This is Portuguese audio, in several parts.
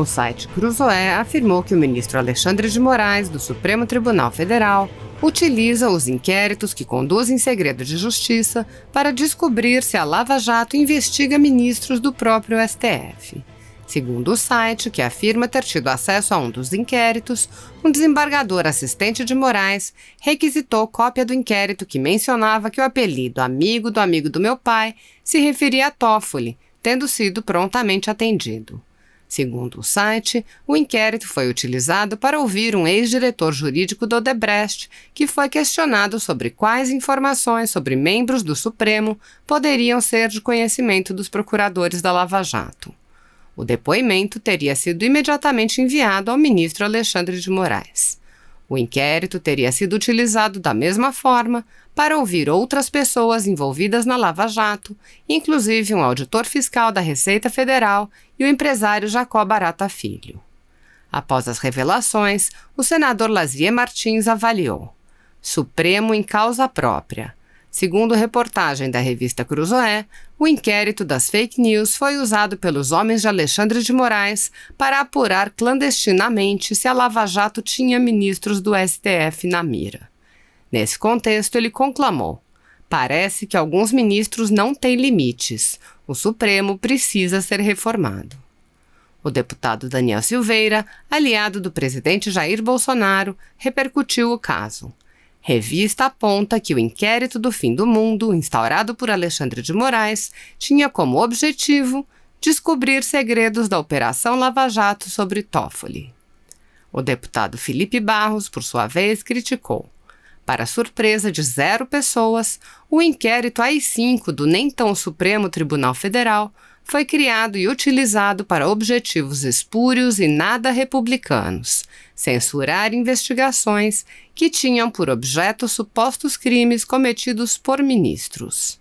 O site Cruzoé afirmou que o ministro Alexandre de Moraes, do Supremo Tribunal Federal, utiliza os inquéritos que conduzem segredo de justiça para descobrir se a Lava Jato investiga ministros do próprio STF. Segundo o site, que afirma ter tido acesso a um dos inquéritos, um desembargador assistente de Moraes requisitou cópia do inquérito que mencionava que o apelido amigo do meu pai se referia a Toffoli, tendo sido prontamente atendido. Segundo o site, o inquérito foi utilizado para ouvir um ex-diretor jurídico do Odebrecht, que foi questionado sobre quais informações sobre membros do Supremo poderiam ser de conhecimento dos procuradores da Lava Jato. O depoimento teria sido imediatamente enviado ao ministro Alexandre de Moraes. O inquérito teria sido utilizado da mesma forma para ouvir outras pessoas envolvidas na Lava Jato, inclusive um auditor fiscal da Receita Federal e o empresário Jacó Barata Filho. Após as revelações, o senador Lazier Martins avaliou: Supremo em causa própria. Segundo reportagem da revista Cruzoé, o inquérito das fake news foi usado pelos homens de Alexandre de Moraes para apurar clandestinamente se a Lava Jato tinha ministros do STF na mira. Nesse contexto, ele conclamou: parece que alguns ministros não têm limites. O Supremo precisa ser reformado. O deputado Daniel Silveira, aliado do presidente Jair Bolsonaro, repercutiu o caso. Revista aponta que o inquérito do fim do mundo, instaurado por Alexandre de Moraes, tinha como objetivo descobrir segredos da Operação Lava Jato sobre Toffoli. O deputado Felipe Barros, por sua vez, criticou: para surpresa de 0 pessoas, o inquérito AI-5 do nem tão Supremo Tribunal Federal foi criado e utilizado para objetivos espúrios e nada republicanos, censurar investigações que tinham por objeto supostos crimes cometidos por ministros.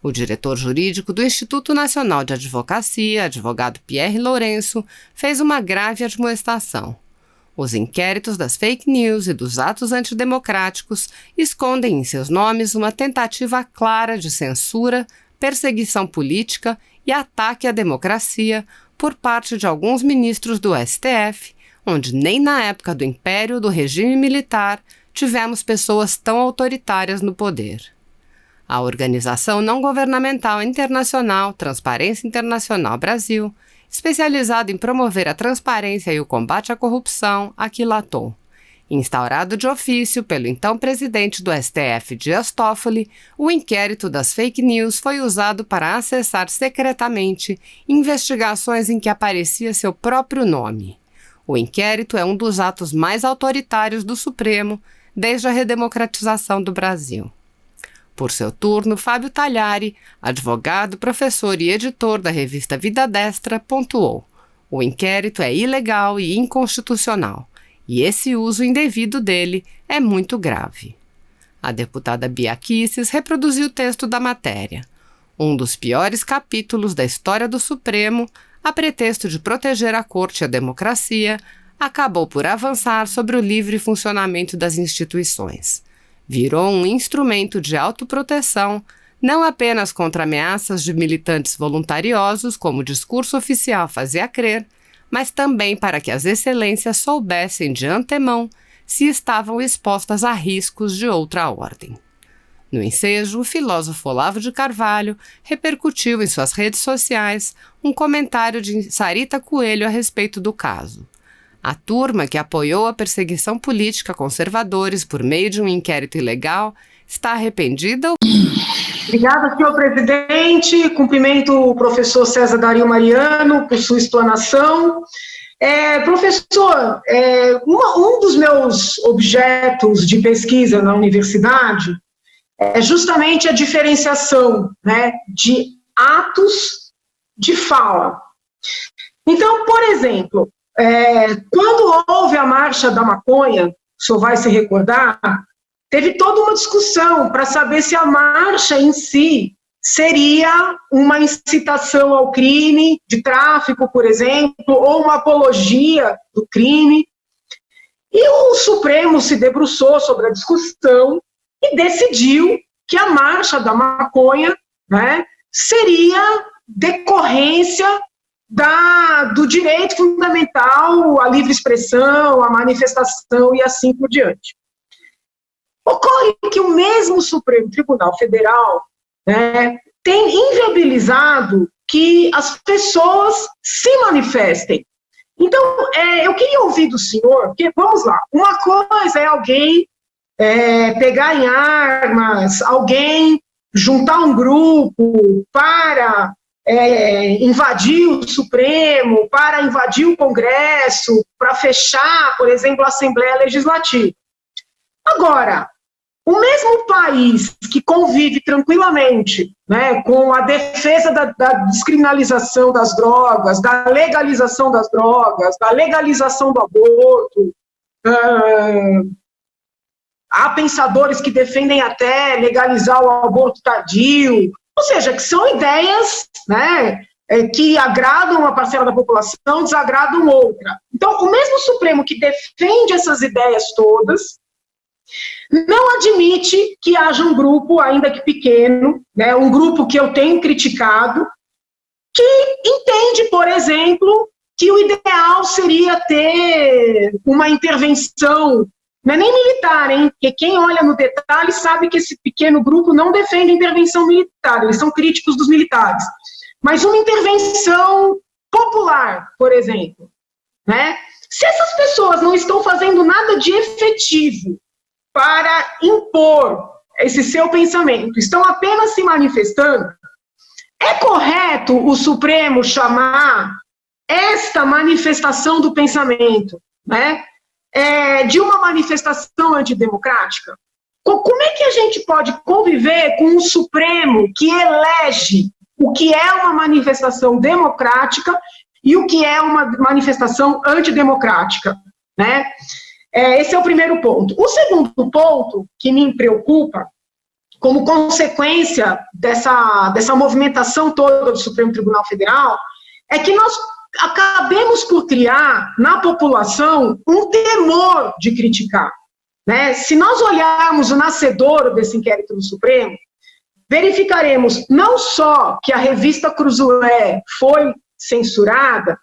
O diretor jurídico do Instituto Nacional de Advocacia, advogado Pierre Lourenço, fez uma grave admoestação. Os inquéritos das fake news e dos atos antidemocráticos escondem em seus nomes uma tentativa clara de censura, perseguição política e ataque à democracia por parte de alguns ministros do STF, onde nem na época do império do regime militar tivemos pessoas tão autoritárias no poder. A organização não governamental internacional Transparência Internacional Brasil, especializada em promover a transparência e o combate à corrupção, aquilatou: instaurado de ofício pelo então presidente do STF, Dias Toffoli, o inquérito das fake news foi usado para acessar secretamente investigações em que aparecia seu próprio nome. O inquérito é um dos atos mais autoritários do Supremo desde a redemocratização do Brasil. Por seu turno, Fábio Talhari, advogado, professor e editor da revista Vida Destra, pontuou: o inquérito é ilegal e inconstitucional, e esse uso indevido dele é muito grave. A deputada Bia Kicis reproduziu o texto da matéria. Um dos piores capítulos da história do Supremo, a pretexto de proteger a corte e a democracia, acabou por avançar sobre o livre funcionamento das instituições. Virou um instrumento de autoproteção, não apenas contra ameaças de militantes voluntariosos, como o discurso oficial fazia crer, mas também para que as excelências soubessem de antemão se estavam expostas a riscos de outra ordem. No ensejo, o filósofo Olavo de Carvalho repercutiu em suas redes sociais um comentário de Sarita Coelho a respeito do caso. A turma que apoiou a perseguição política a conservadores por meio de um inquérito ilegal está arrependida? Obrigada, senhor presidente. Cumprimento o professor César Dario Mariano por sua explanação. Professor, um dos meus objetos de pesquisa na universidade é justamente a diferenciação, né, de atos de fala. Então, por exemplo, quando houve a Marcha da Maconha, o senhor vai se recordar, teve toda uma discussão para saber se a marcha em si seria uma incitação ao crime de tráfico, por exemplo, ou uma apologia do crime. E o Supremo se debruçou sobre a discussão e decidiu que a Marcha da Maconha, né, seria decorrência do direito fundamental à livre expressão, à manifestação e assim por diante. Ocorre que o mesmo Supremo Tribunal Federal, né, tem inviabilizado que as pessoas se manifestem. Então, eu queria ouvir do senhor, porque, vamos lá, uma coisa é alguém pegar em armas, alguém juntar um grupo para invadir o Supremo, para invadir o Congresso, para fechar, por exemplo, a Assembleia Legislativa. Agora, o mesmo país que convive tranquilamente, né, com a defesa da descriminalização das drogas, da legalização das drogas, da legalização do aborto, há pensadores que defendem até legalizar o aborto tardio, ou seja, que são ideias, né, que agradam uma parcela da população, desagradam outra. Então, o mesmo Supremo que defende essas ideias todas, não admite que haja um grupo, ainda que pequeno, né, um grupo que eu tenho criticado, que entende, por exemplo, que o ideal seria ter uma intervenção, não é nem militar, hein? Porque quem olha no detalhe sabe que esse pequeno grupo não defende intervenção militar, eles são críticos dos militares. Mas uma intervenção popular, por exemplo, né? Se essas pessoas não estão fazendo nada de efetivo para impor esse seu pensamento, estão apenas se manifestando, é correto o Supremo chamar esta manifestação do pensamento, né, de uma manifestação antidemocrática? Como é que a gente pode conviver com um Supremo que elege o que é uma manifestação democrática e o que é uma manifestação antidemocrática, né? Esse é o primeiro ponto. O segundo ponto que me preocupa, como consequência dessa movimentação toda do Supremo Tribunal Federal, é que nós acabemos por criar na população um temor de criticar, né? Se nós olharmos o nascedouro desse inquérito do Supremo, verificaremos não só que a revista Cruzoé foi censurada,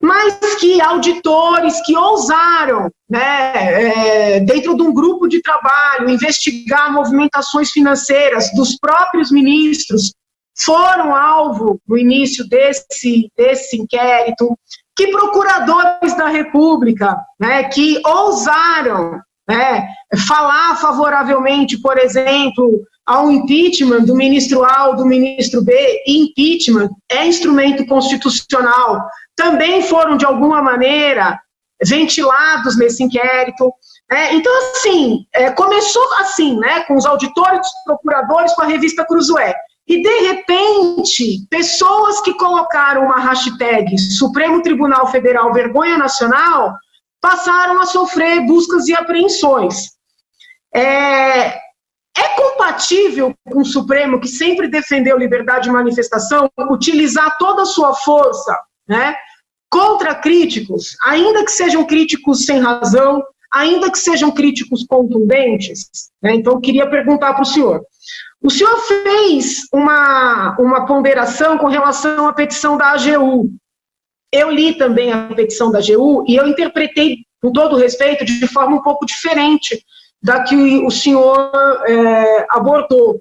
mas que auditores que ousaram, né, dentro de um grupo de trabalho, investigar movimentações financeiras dos próprios ministros, foram alvo, no início desse inquérito, que procuradores da República, né, que ousaram, né, falar favoravelmente, por exemplo, ao impeachment do ministro A ou do ministro B, e impeachment é instrumento constitucional, também foram, de alguma maneira, ventilados nesse inquérito. Então, assim, começou assim, né, com os auditores, os procuradores, com a revista Cruzoé. E, de repente, pessoas que colocaram uma hashtag Supremo Tribunal Federal Vergonha Nacional passaram a sofrer buscas e apreensões. É compatível com o Supremo, que sempre defendeu liberdade de manifestação, utilizar toda a sua força, né, contra críticos, ainda que sejam críticos sem razão, ainda que sejam críticos contundentes, né? Então, eu queria perguntar para o senhor. O senhor fez uma ponderação com relação à petição da AGU. Eu li também a petição da AGU e eu interpretei, com todo respeito, de forma um pouco diferente da que o senhor abordou.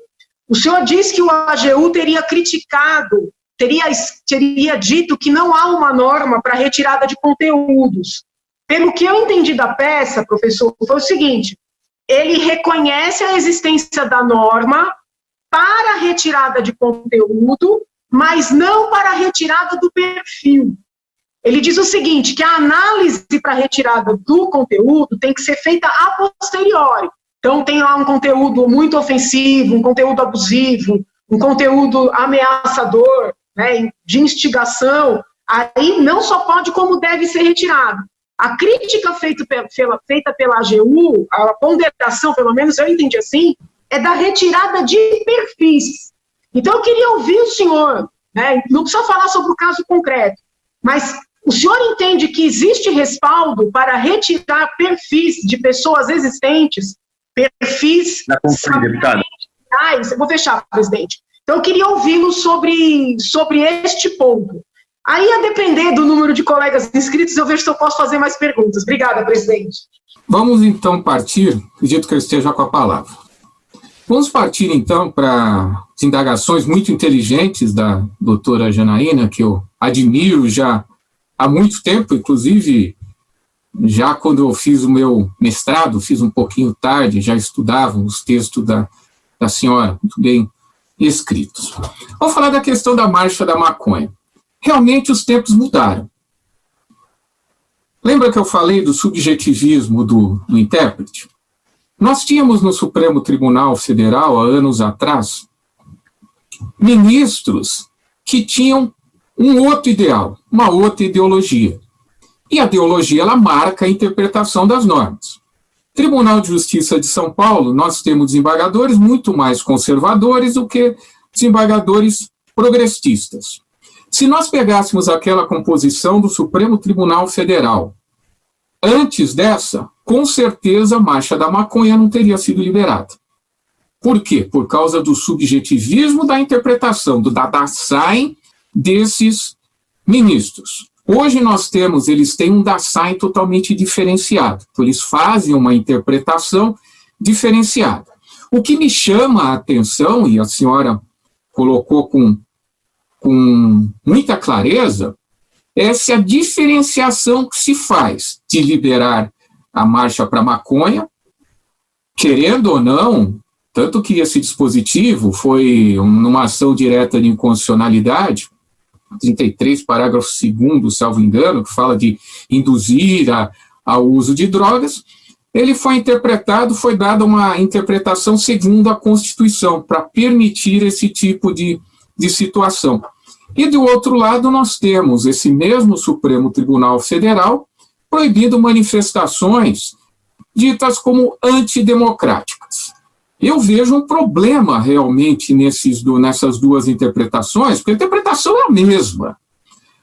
O senhor disse que o AGU teria criticado, teria dito que não há uma norma para retirada de conteúdos. Pelo que eu entendi da peça, professor, foi o seguinte: ele reconhece a existência da norma para a retirada de conteúdo, mas não para a retirada do perfil. Ele diz o seguinte, que a análise para a retirada do conteúdo tem que ser feita a posteriori. Então, tem lá um conteúdo muito ofensivo, um conteúdo abusivo, um conteúdo ameaçador, né, de instigação, aí não só pode, como deve ser retirado. A crítica feita pela AGU, a ponderação, pelo menos eu entendi assim, é da retirada de perfis. Então, eu queria ouvir o senhor, né, não precisa falar sobre o caso concreto, mas o senhor entende que existe respaldo para retirar perfis de pessoas existentes, perfis... Eu vou fechar, presidente. Então, eu queria ouvi-lo sobre este ponto. Aí, a depender do número de colegas inscritos, eu vejo se eu posso fazer mais perguntas. Obrigada, presidente. Vamos, então, partir, acredito que eu esteja com a palavra. Vamos partir, então, para as indagações muito inteligentes da doutora Janaína, que eu admiro já há muito tempo, inclusive, já quando eu fiz o meu mestrado, fiz um pouquinho tarde, já estudava os textos da senhora, muito bem escritos. Vamos falar da questão da marcha da maconha. Realmente os tempos mudaram. Lembra que eu falei do subjetivismo do intérprete? Nós tínhamos no Supremo Tribunal Federal, há anos atrás, ministros que tinham um outro ideal, uma outra ideologia. E a ideologia, ela marca a interpretação das normas. Tribunal de Justiça de São Paulo, nós temos desembargadores muito mais conservadores do que desembargadores progressistas. Se nós pegássemos aquela composição do Supremo Tribunal Federal, antes dessa, com certeza a marcha da maconha não teria sido liberada. Por quê? Por causa do subjetivismo da interpretação, do Dasein desses ministros. Hoje eles têm um Dasein totalmente diferenciado, então eles fazem uma interpretação diferenciada. O que me chama a atenção, e a senhora colocou com muita clareza, é se a diferenciação que se faz de liberar a marcha para maconha, querendo ou não, tanto que esse dispositivo foi numa ação direta de inconstitucionalidade, 33, parágrafo 2º, salvo engano, que fala de induzir ao uso de drogas, ele foi interpretado, foi dada uma interpretação segundo a Constituição, para permitir esse tipo de situação. E, do outro lado, nós temos esse mesmo Supremo Tribunal Federal proibindo manifestações ditas como antidemocráticas. Eu vejo um problema realmente nessas duas interpretações, porque a interpretação é a mesma.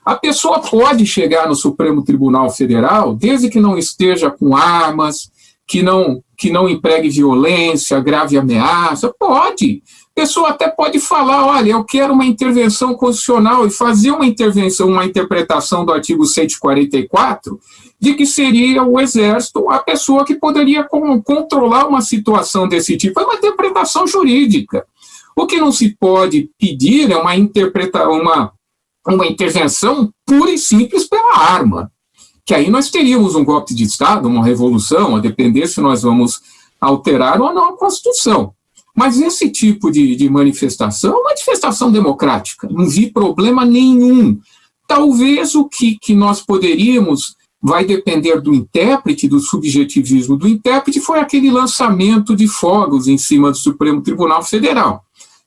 A pessoa pode chegar no Supremo Tribunal Federal, desde que não esteja com armas, que não empregue violência, grave ameaça, pode. A pessoa até pode falar, olha, eu quero uma intervenção constitucional e fazer uma interpretação do artigo 144, de que seria o Exército a pessoa que poderia controlar uma situação desse tipo. É uma interpretação jurídica. O que não se pode pedir é uma intervenção pura e simples pela arma, que aí nós teríamos um golpe de Estado, uma revolução, a depender se nós vamos alterar ou não a Constituição. Mas esse tipo de manifestação é uma manifestação democrática, não vi problema nenhum. Talvez o que nós poderíamos, vai depender do intérprete, do subjetivismo do intérprete, foi aquele lançamento de fogos em cima do Supremo Tribunal Federal,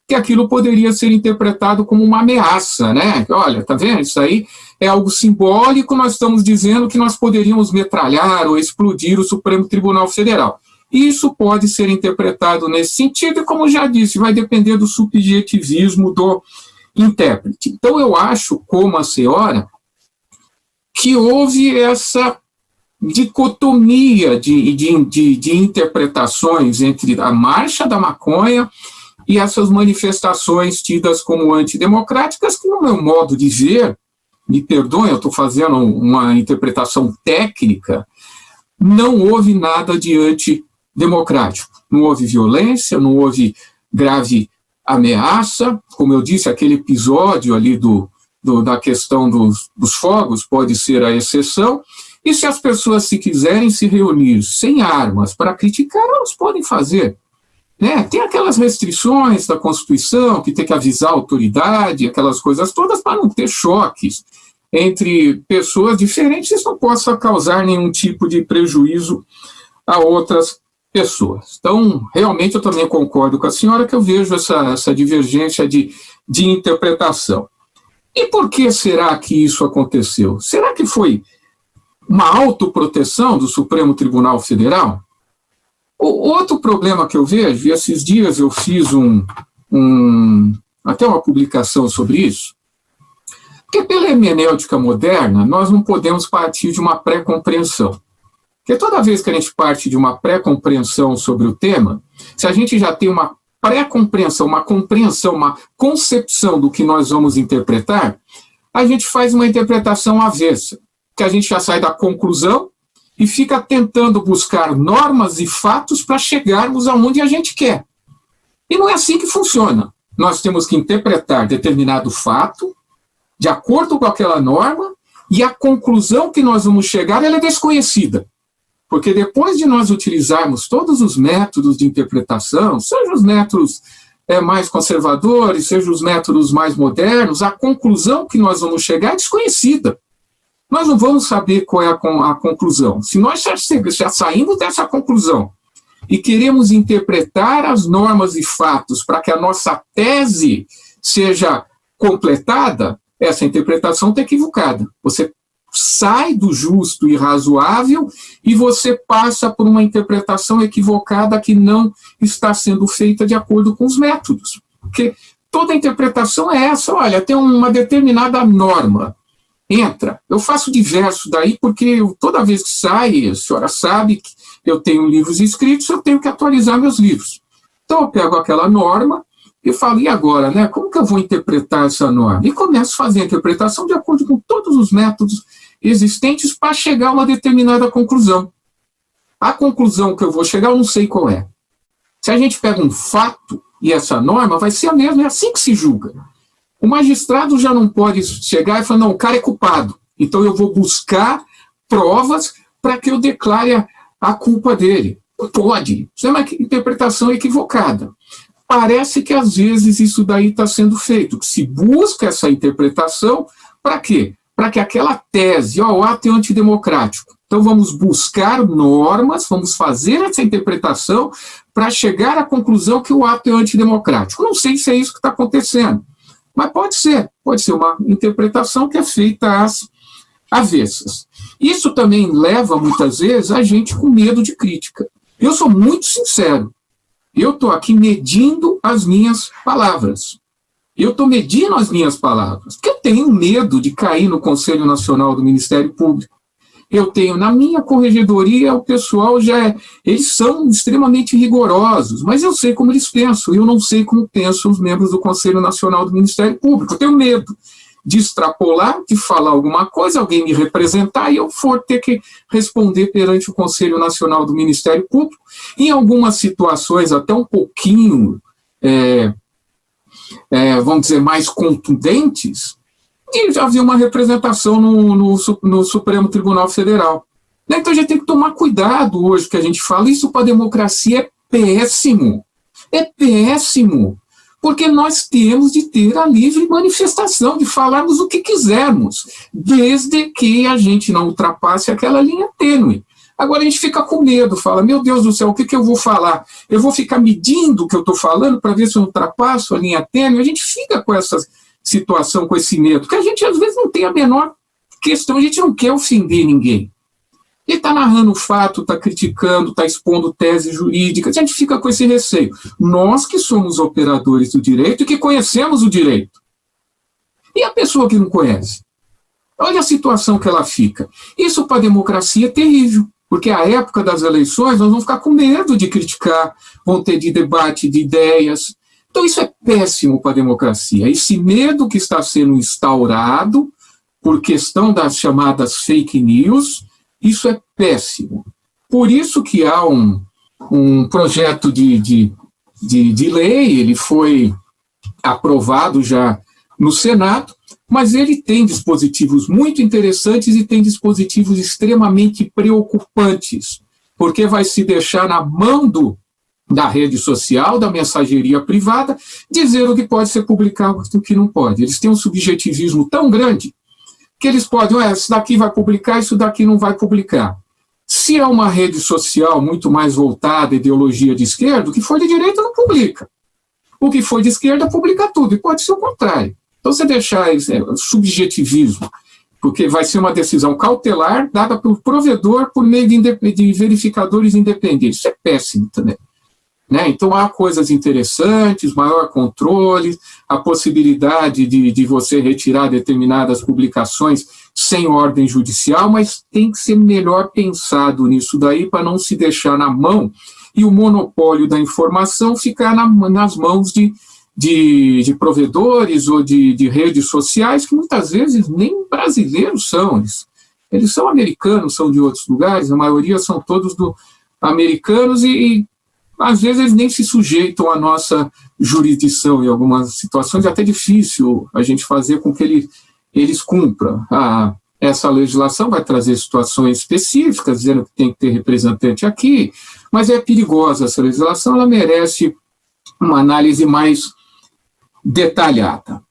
que aquilo poderia ser interpretado como uma ameaça, né? Olha, tá vendo? Isso aí é algo simbólico, nós estamos dizendo que nós poderíamos metralhar ou explodir o Supremo Tribunal Federal. Isso pode ser interpretado nesse sentido, e como já disse, vai depender do subjetivismo do intérprete. Então, eu acho, como a senhora, que houve essa dicotomia de interpretações entre a marcha da maconha e essas manifestações tidas como antidemocráticas, que, no meu modo de ver, me perdoem, eu estou fazendo uma interpretação técnica, não houve nada de antidemocrático. Não houve violência, não houve grave ameaça. Como eu disse, aquele episódio ali da questão dos fogos pode ser a exceção. E se as pessoas, se quiserem se reunir sem armas para criticar, elas podem fazer. Né? Tem aquelas restrições da Constituição, que tem que avisar a autoridade, aquelas coisas todas, para não ter choques entre pessoas diferentes, isso não possa causar nenhum tipo de prejuízo a outras pessoas. Então, realmente, eu também concordo com a senhora que eu vejo essa divergência de interpretação. E por que será que isso aconteceu? Será que foi uma autoproteção do Supremo Tribunal Federal? O outro problema que eu vejo, e esses dias eu fiz até uma publicação sobre isso, que pela hermenêutica moderna, nós não podemos partir de uma pré-compreensão. Porque toda vez que a gente parte de uma pré-compreensão sobre o tema, se a gente já tem uma pré-compreensão, uma compreensão, uma concepção do que nós vamos interpretar, a gente faz uma interpretação avessa, que a gente já sai da conclusão e fica tentando buscar normas e fatos para chegarmos aonde a gente quer. E não é assim que funciona. Nós temos que interpretar determinado fato de acordo com aquela norma e a conclusão que nós vamos chegar ela é desconhecida. Porque depois de nós utilizarmos todos os métodos de interpretação, sejam os métodos mais conservadores, sejam os métodos mais modernos, a conclusão que nós vamos chegar é desconhecida. Nós não vamos saber qual é a conclusão. Se nós já saímos dessa conclusão e queremos interpretar as normas e fatos para que a nossa tese seja completada, essa interpretação está equivocada. Você sai do justo e razoável e você passa por uma interpretação equivocada que não está sendo feita de acordo com os métodos. Porque toda interpretação é essa, olha, tem uma determinada norma. Entra. Eu faço diversos daí porque toda vez que sai, a senhora sabe que eu tenho livros escritos, eu tenho que atualizar meus livros. Então eu pego aquela norma e falo, e agora, né? Como que eu vou interpretar essa norma? E começo a fazer a interpretação de acordo com todos os métodos existentes para chegar a uma determinada conclusão. A conclusão que eu vou chegar, eu não sei qual é. Se a gente pega um fato e essa norma, vai ser a mesma, é assim que se julga. O magistrado já não pode chegar e falar, não, o cara é culpado, então eu vou buscar provas para que eu declare a culpa dele. Não pode. Isso é uma interpretação equivocada. Parece que às vezes isso daí está sendo feito, que se busca essa interpretação para quê? Para que aquela tese, o ato é antidemocrático. Então vamos buscar normas, vamos fazer essa interpretação para chegar à conclusão que o ato é antidemocrático. Não sei se é isso que está acontecendo. Mas pode ser uma interpretação que é feita às avessas. Isso também leva, muitas vezes, a gente com medo de crítica. Eu sou muito sincero. Eu estou aqui medindo as minhas palavras. Eu estou medindo as minhas palavras. Porque eu tenho medo de cair no Conselho Nacional do Ministério Público. Eu tenho, na minha corregedoria, o pessoal eles são extremamente rigorosos, mas eu sei como eles pensam, eu não sei como pensam os membros do Conselho Nacional do Ministério Público. Eu tenho medo de extrapolar, de falar alguma coisa, alguém me representar e eu for ter que responder perante o Conselho Nacional do Ministério Público. Em algumas situações até um pouquinho, vamos dizer, mais contundentes, e já havia uma representação no Supremo Tribunal Federal. Então a gente tem que tomar cuidado hoje que a gente fala, isso para a democracia é péssimo. É péssimo. Porque nós temos de ter a livre manifestação, de falarmos o que quisermos, desde que a gente não ultrapasse aquela linha tênue. Agora a gente fica com medo, fala, meu Deus do céu, o que eu vou falar? Eu vou ficar medindo o que eu estou falando para ver se eu ultrapasso a linha tênue? A gente fica com essa situação, com esse medo, porque a gente às vezes não tem a menor questão, a gente não quer ofender ninguém. Ele está narrando o fato, está criticando, está expondo tese jurídica, a gente fica com esse receio. Nós que somos operadores do direito e que conhecemos o direito. E a pessoa que não conhece? Olha a situação que ela fica. Isso para a democracia é terrível, porque a época das eleições nós vamos ficar com medo de criticar, vão ter de debate de ideias. Então isso é péssimo para a democracia. Esse medo que está sendo instaurado por questão das chamadas fake news, isso é péssimo. Por isso que há um projeto de lei, ele foi aprovado já no Senado, mas ele tem dispositivos muito interessantes e tem dispositivos extremamente preocupantes, porque vai se deixar na mão da rede social, da mensageria privada, dizer o que pode ser publicado e o que não pode. Eles têm um subjetivismo tão grande que eles podem, isso daqui vai publicar, isso daqui não vai publicar. Se é uma rede social muito mais voltada à ideologia de esquerda, o que for de direita não publica. O que for de esquerda publica tudo, e pode ser o contrário. Então, você deixar subjetivismo, porque vai ser uma decisão cautelar dada pelo provedor por meio de verificadores independentes. Isso é péssimo também. Né? Então, há coisas interessantes, maior controle, a possibilidade de você retirar determinadas publicações sem ordem judicial, mas tem que ser melhor pensado nisso daí para não se deixar na mão e o monopólio da informação ficar nas mãos de provedores ou de redes sociais que muitas vezes nem brasileiros são. Eles são americanos, são de outros lugares, a maioria são todos americanos e às vezes eles nem se sujeitam à nossa jurisdição em algumas situações. É até difícil a gente fazer com que eles cumpram. Essa legislação vai trazer situações específicas, dizendo que tem que ter representante aqui, mas é perigosa essa legislação, ela merece uma análise mais detalhada.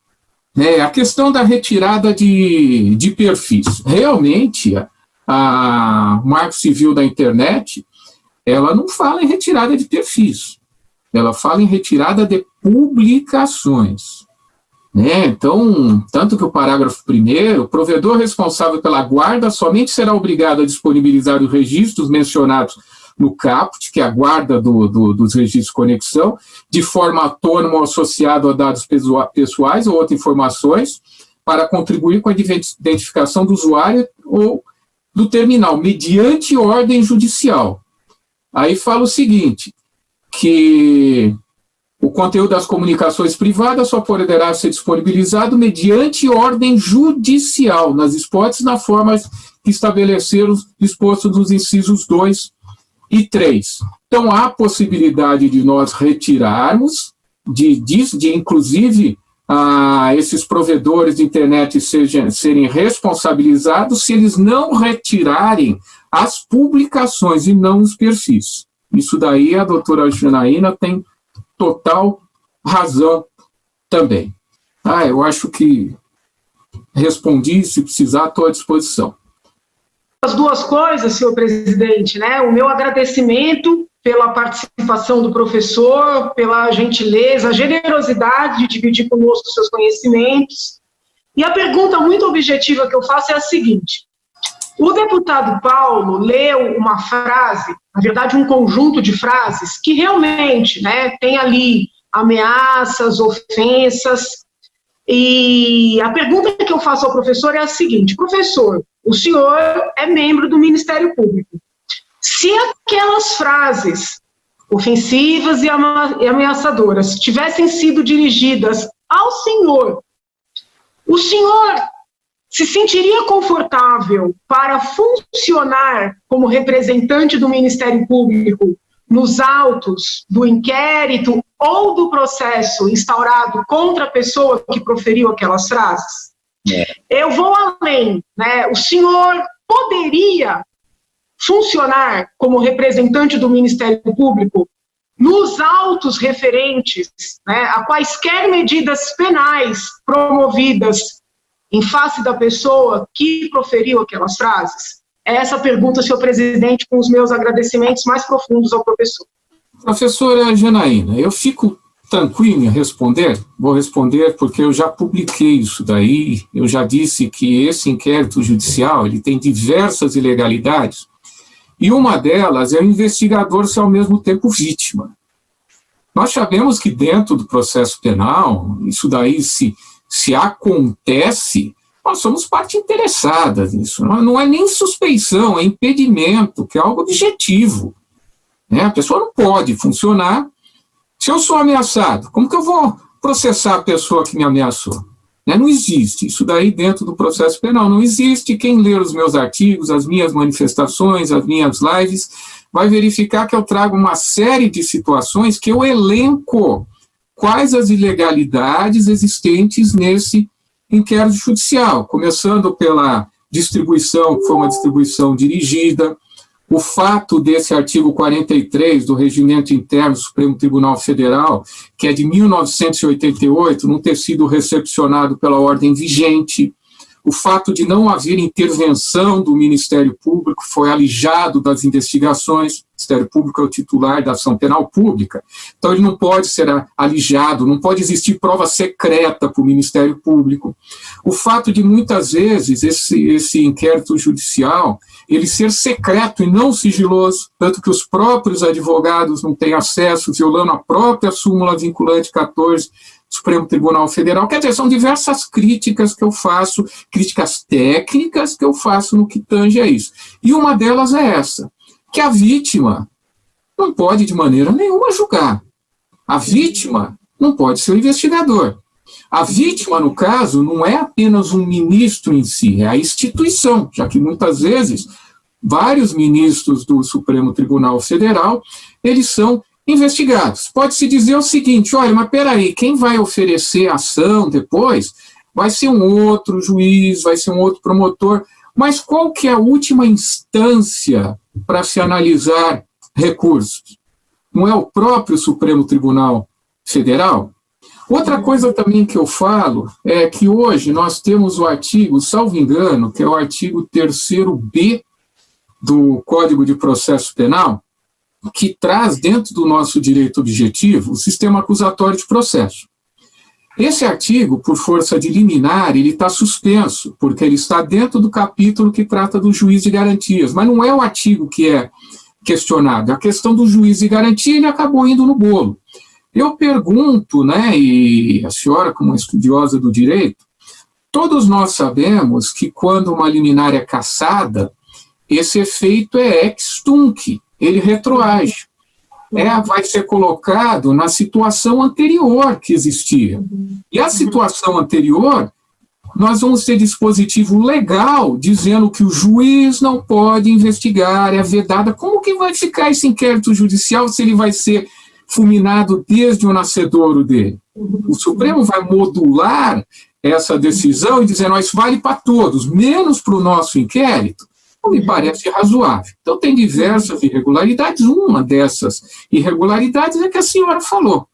A questão da retirada de perfis. Realmente, a Marco Civil da Internet, ela não fala em retirada de perfis, ela fala em retirada de publicações. Então, tanto que o parágrafo 1º, o provedor responsável pela guarda somente será obrigado a disponibilizar os registros mencionados no caput, que é a guarda dos registros de conexão, de forma autônoma ou associado a dados pessoais ou outras informações, para contribuir com a identificação do usuário ou do terminal, mediante ordem judicial. Aí fala o seguinte, que o conteúdo das comunicações privadas só poderá ser disponibilizado mediante ordem judicial, nas hipóteses na forma que estabeleceram dispostos nos incisos 2 e 3. Então, há possibilidade de nós retirarmos, de inclusive, esses provedores de internet serem responsabilizados se eles não retirarem as publicações e não os perfis. Isso daí a doutora Janaína tem total razão também. Eu acho que respondi, se precisar, estou à disposição. As duas coisas, senhor presidente, o meu agradecimento pela participação do professor, pela gentileza, a generosidade de dividir conosco seus conhecimentos. E a pergunta muito objetiva que eu faço é a seguinte: o deputado Paulo leu uma frase, na verdade um conjunto de frases, que realmente tem ali ameaças, ofensas, e a pergunta que eu faço ao professor é a seguinte: professor, o senhor é membro do Ministério Público. Se aquelas frases ofensivas e ameaçadoras tivessem sido dirigidas ao senhor, o senhor se sentiria confortável para funcionar como representante do Ministério Público nos autos do inquérito ou do processo instaurado contra a pessoa que proferiu aquelas frases? Eu vou além, o senhor poderia funcionar como representante do Ministério Público nos autos referentes a quaisquer medidas penais promovidas em face da pessoa que proferiu aquelas frases? É essa pergunta, senhor presidente, com os meus agradecimentos mais profundos ao professor. Professora Janaína, eu fico tranquilo em responder, vou responder porque eu já publiquei isso daí, eu já disse que esse inquérito judicial, ele tem diversas ilegalidades, e uma delas é o investigador ser ao mesmo tempo vítima. Nós sabemos que dentro do processo penal, isso daí se acontece, nós somos parte interessada nisso, não é nem suspeição, é impedimento, que é algo objetivo. A pessoa não pode funcionar. Se eu sou ameaçado, como que eu vou processar a pessoa que me ameaçou? Não existe. Isso daí dentro do processo penal não existe. Quem ler os meus artigos, as minhas manifestações, as minhas lives, vai verificar que eu trago uma série de situações que eu elenco quais as ilegalidades existentes nesse inquérito judicial, começando pela distribuição, que foi uma distribuição dirigida, o fato desse artigo 43 do Regimento Interno do Supremo Tribunal Federal, que é de 1988, não ter sido recepcionado pela ordem vigente, o fato de não haver intervenção do Ministério Público, foi alijado das investigações, o Ministério Público é o titular da ação penal pública, então ele não pode ser alijado, não pode existir prova secreta para o Ministério Público. O fato de muitas vezes esse inquérito judicial, ele ser secreto e não sigiloso, tanto que os próprios advogados não têm acesso, violando a própria súmula vinculante 14 do Supremo Tribunal Federal. Quer dizer, são diversas críticas que eu faço, críticas técnicas que eu faço no que tange a isso. E uma delas é essa, que a vítima não pode de maneira nenhuma julgar. A vítima não pode ser o investigador. A vítima, no caso, não é apenas um ministro em si, é a instituição, já que muitas vezes vários ministros do Supremo Tribunal Federal, eles são investigados. Pode-se dizer o seguinte, olha, mas peraí, quem vai oferecer ação depois vai ser um outro juiz, vai ser um outro promotor, mas qual que é a última instância para se analisar recursos? Não é o próprio Supremo Tribunal Federal? Outra coisa também que eu falo é que hoje nós temos o artigo, salvo engano, que é o artigo 3º-B do Código de Processo Penal, que traz dentro do nosso direito objetivo o sistema acusatório de processo. Esse artigo, por força de liminar, ele está suspenso, porque ele está dentro do capítulo que trata do juiz de garantias, mas não é o artigo que é questionado, a questão do juiz de garantia ele acabou indo no bolo. Eu pergunto, né, e a senhora como estudiosa do direito, todos nós sabemos que quando uma liminar é cassada, esse efeito é ex tunc, ele retroage. Vai ser colocado na situação anterior que existia. E a situação anterior, nós vamos ter dispositivo legal dizendo que o juiz não pode investigar, é vedada. Como que vai ficar esse inquérito judicial se ele vai ser fulminado desde o nascedouro dele? O Supremo vai modular essa decisão e dizer, isso vale para todos, menos para o nosso inquérito. Me parece razoável. Então, tem diversas irregularidades. Uma dessas irregularidades é que a senhora falou.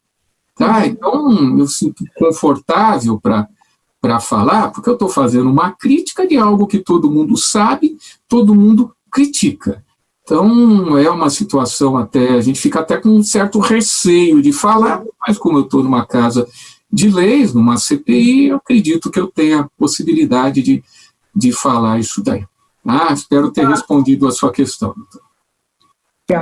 Tá? Então, eu sinto confortável para falar, porque eu estou fazendo uma crítica de algo que todo mundo sabe, todo mundo critica. Então, é uma situação até, a gente fica até com um certo receio de falar, mas como eu estou numa casa de leis, numa CPI, eu acredito que eu tenha a possibilidade de falar isso daí. Espero ter respondido a sua questão.